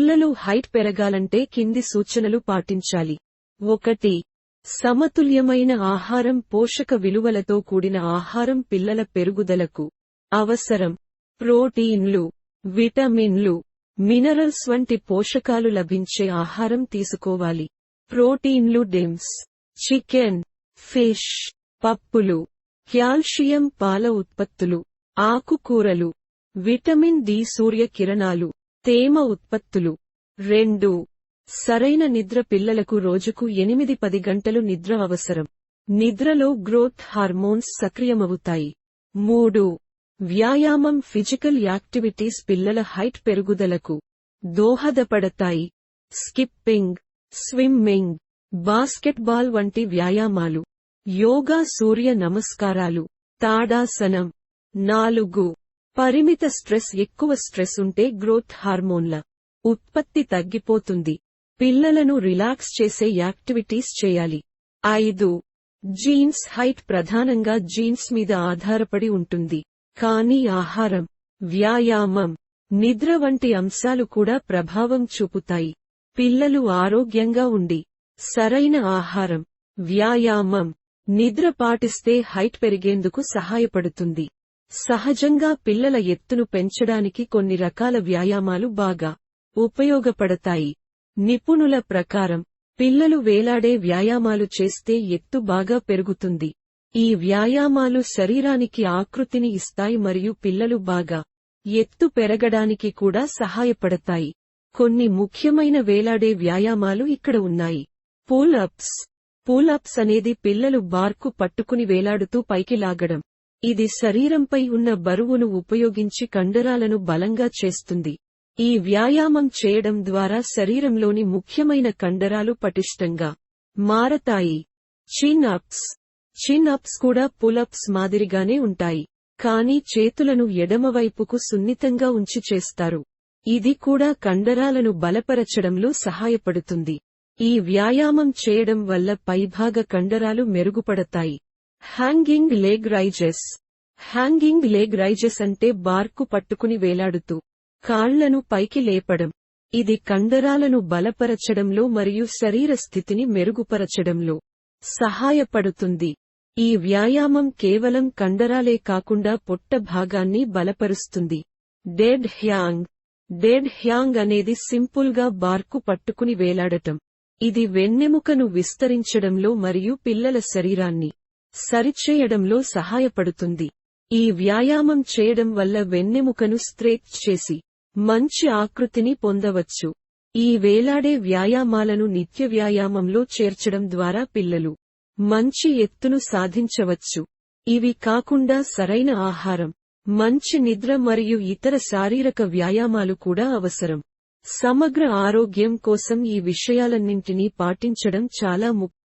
పిల్లలు హైట్ పెరగాలంటే కింది సూచనలు పాటించాలి. 1. సమతుల్యమైన ఆహారం. పోషక విలువలతో కూడిన ఆహారం పిల్లల పెరుగుదలకు అవసరం. ప్రోటీన్లు, విటమిన్లు, మినరల్స్ వంటి పోషకాలు లభించే ఆహారం తీసుకోవాలి. ప్రోటీన్లు డిమ్స్, చికెన్, ఫిష్, పప్పులు. కాల్షియం పాల ఉత్పత్తులు, ఆకుకూరలు. విటమిన్ డి సూర్యకిరణాలు, తేమ ఉత్పత్తులు. 2. సరైన నిద్ర. పిల్లలకు రోజుకు 8-10 గంటలు నిద్ర అవసరం. నిద్రలో గ్రోత్ హార్మోన్స్ సక్రియమవుతాయి. 3. వ్యాయామం. ఫిజికల్ యాక్టివిటీస్ పిల్లల హైట్ పెరుగుదలకు దోహదపడతాయి. స్కిప్పింగ్, స్విమ్మింగ్, బాస్కెట్బాల్ వంటి వ్యాయామాలు. యోగా, సూర్య నమస్కారాలు, తాడాసనం. 4. పరిమిత స్ట్రెస్. ఎక్కువ స్ట్రెస్ ఉంటే గ్రోత్ హార్మోన్ల ఉత్పత్తి తగ్గిపోతుంది. పిల్లలను రిలాక్స్ చేసే యాక్టివిటీస్ చేయాలి. 5. జీన్స్. హైట్ ప్రధానంగా జీన్స్ మీద ఆధారపడి ఉంటుంది. కానీ ఆహారం, వ్యాయామం, నిద్ర వంటి అంశాలు కూడా ప్రభావం చూపుతాయి. పిల్లలు ఆరోగ్యంగా ఉండి సరైన ఆహారం, వ్యాయామం, నిద్ర పాటిస్తే హైట్ పెరిగేందుకు సహాయపడుతుంది. సహజంగా పిల్లల ఎత్తును పెంచడానికి కొన్ని రకాల వ్యాయామాలు బాగా ఉపయోగపడతాయి. నిపుణుల ప్రకారం పిల్లలు వేలాడే వ్యాయామాలు చేస్తే ఎత్తు బాగా పెరుగుతుంది. ఈ వ్యాయామాలు శరీరానికి ఆకృతిని ఇస్తాయి మరియు పిల్లలు బాగా ఎత్తు పెరగడానికి కూడా సహాయపడతాయి. కొన్ని ముఖ్యమైన వేలాడే వ్యాయామాలు ఇక్కడ ఉన్నాయి. Pull ups. పుల్ అప్స్ అనేది పిల్లలు బార్కు పట్టుకుని వేలాడుతూ పైకి లాగడం. ఇది శరీరంపై ఉన్న బరువును ఉపయోగించి కండరాలను బలంగా చేస్తుంది. ఈ వ్యాయామం చేయడం ద్వారా శరీరంలోని ముఖ్యమైన కండరాలు పటిష్టంగా మారతాయి. చిన్ అప్స్. చిన్ అప్స్ కూడా పుల్ అప్స్ మాదిరిగానే ఉంటాయి, కానీ చేతులను ఎడమవైపుకు సున్నితంగా ఉంచి చేస్తారు. ఇది కూడా కండరాలను బలపరచడంలో సహాయపడుతుంది. ఈ వ్యాయామం చేయడం వల్ల పైభాగ కండరాలు మెరుగుపడతాయి. Hanging leg raises. Hanging leg raises అంటే బార్కు పట్టుకుని వేలాడుతూ కాళ్లను పైకి లేపడం. ఇది కండరాలను బలపరచడంలో మరియు శరీర స్థితిని మెరుగుపరచడంలో సహాయపడుతుంది. ఈ వ్యాయామం కేవలం కండరాలే కాకుండా పొట్ట భాగాన్ని బలపరుస్తుంది. Dead hang. డెడ్ హ్యాంగ్ అనేది సింపుల్గా బార్కు పట్టుకుని వేలాడటం. ఇది వెన్నెముకను విస్తరించడంలో మరియు పిల్లల శరీరాన్ని సరిచేయడంలో సహాయపడుతుంది. ఈ వ్యాయామం చేయడం వల్ల వెన్నెముకను స్ట్రెచ్ చేసి మంచి ఆకృతిని పొందవచ్చు. ఈ వేలాడే వ్యాయామాలను నిత్య వ్యాయామంలో చేర్చడం ద్వారా పిల్లలు మంచి ఎత్తును సాధించవచ్చు. ఇవి కాకుండా సరైన ఆహారం, మంచి నిద్ర మరియు ఇతర శారీరక వ్యాయామాలు కూడా అవసరం. సమగ్ర ఆరోగ్యం కోసం ఈ విషయాలన్నింటినీ పాటించడం చాలా ముఖ్యం.